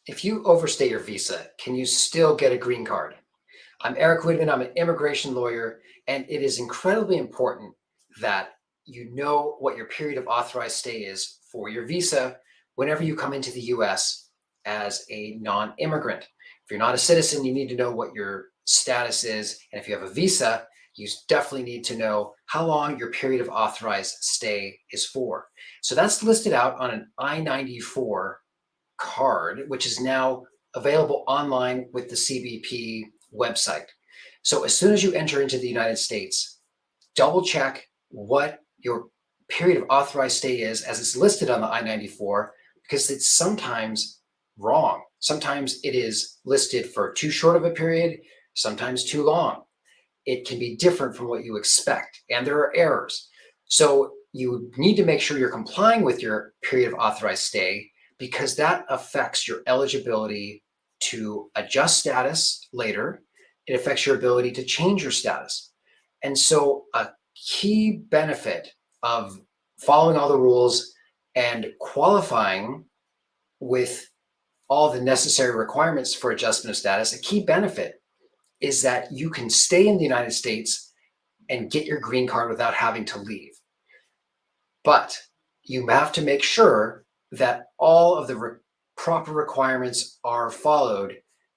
If you overstay your visa, can you still get a green card? I'm Erick Widman. I'm an immigration lawyer, and it is incredibly important that you know what your period of authorized stay is for your visa whenever you come into the US as a non-immigrant. If you're not a citizen, you need to know what your status is. And if you have a visa, you definitely need to know how long your period of authorized stay is for. So that's listed out on an I-94 card, which is now available online with the CBP website. So as soon as you enter into the United States, double check what your period of authorized stay is as it's listed on the I-94, because it's sometimes wrong. Sometimes it is listed for too short of a period, sometimes too long. It can be different from what you expect, and there are errors. So you need to make sure you're complying with your period of authorized stay, because that affects your eligibility to adjust status later. It affects your ability to change your status. And so a key benefit of following all the rules and qualifying with all the necessary requirements for adjustment of status, a key benefit is that you can stay in the United States and get your green card without having to leave. But you have to make sure that all of the proper requirements are followed.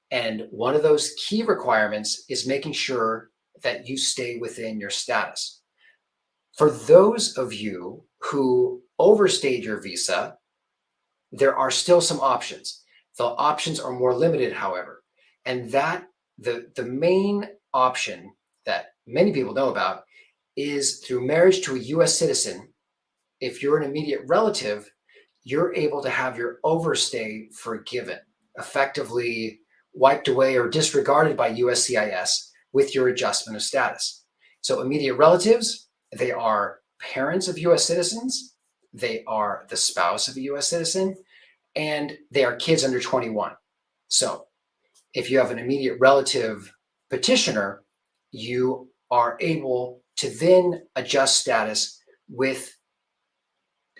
And one of those key requirements is making sure that you stay within your status. For those of you who overstayed your visa, there are still some options. The options are more limited, however, and that the main option that many people know about is through marriage to a US citizen. If you're an immediate relative, you're able to have your overstay forgiven, effectively wiped away or disregarded by USCIS with your adjustment of status. So immediate relatives, they are parents of US citizens, they are the spouse of a US citizen, and they are kids under 21. So if you have an immediate relative petitioner, you are able to then adjust status with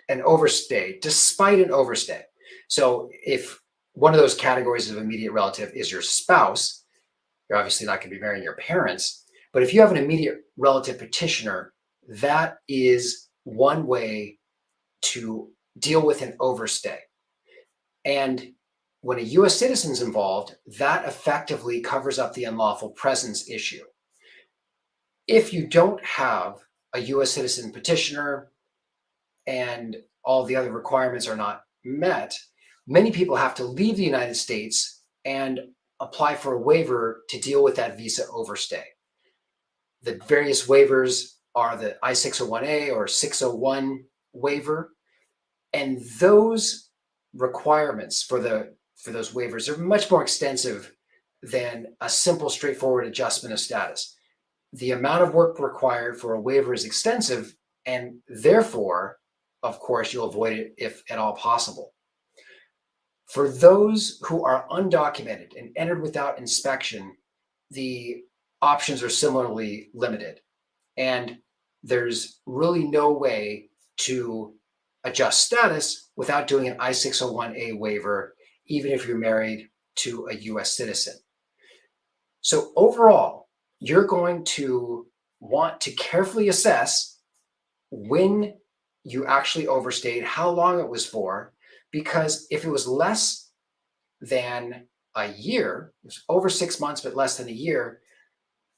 an overstay, despite an overstay. So if one of those categories of immediate relative is your spouse, you're obviously not going to be marrying your parents. But if you have an immediate relative petitioner, that is one way to deal with an overstay. And when a US citizen is involved, that effectively covers up the unlawful presence issue. If you don't have a US citizen petitioner and all the other requirements are not met, many people have to leave the United States and apply for a waiver to deal with that visa overstay. The various waivers are the I-601A or 601 waiver, and those requirements for those waivers are much more extensive than a simple, straightforward adjustment of status. The amount of work required for a waiver is extensive, and therefore, of course, you'll avoid it if at all possible. For those who are undocumented and entered without inspection, the options are similarly limited. And there's really no way to adjust status without doing an I-601A waiver, even if you're married to a US citizen. So overall, you're going to want to carefully assess when you actually overstayed, how long it was for, because if it was less than a year, it was over 6 months, but less than a year,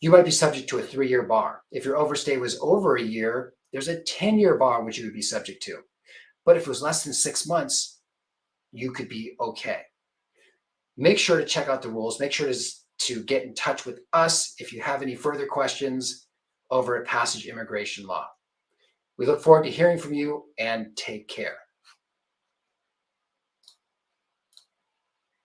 you might be subject to a 3-year bar. If your overstay was over a year, there's a 10-year bar which you would be subject to. But if it was less than 6 months, you could be okay. Make sure to check out the rules. Make sure to get in touch with us if you have any further questions over at Passage Immigration Law. We look forward to hearing from you, and take care.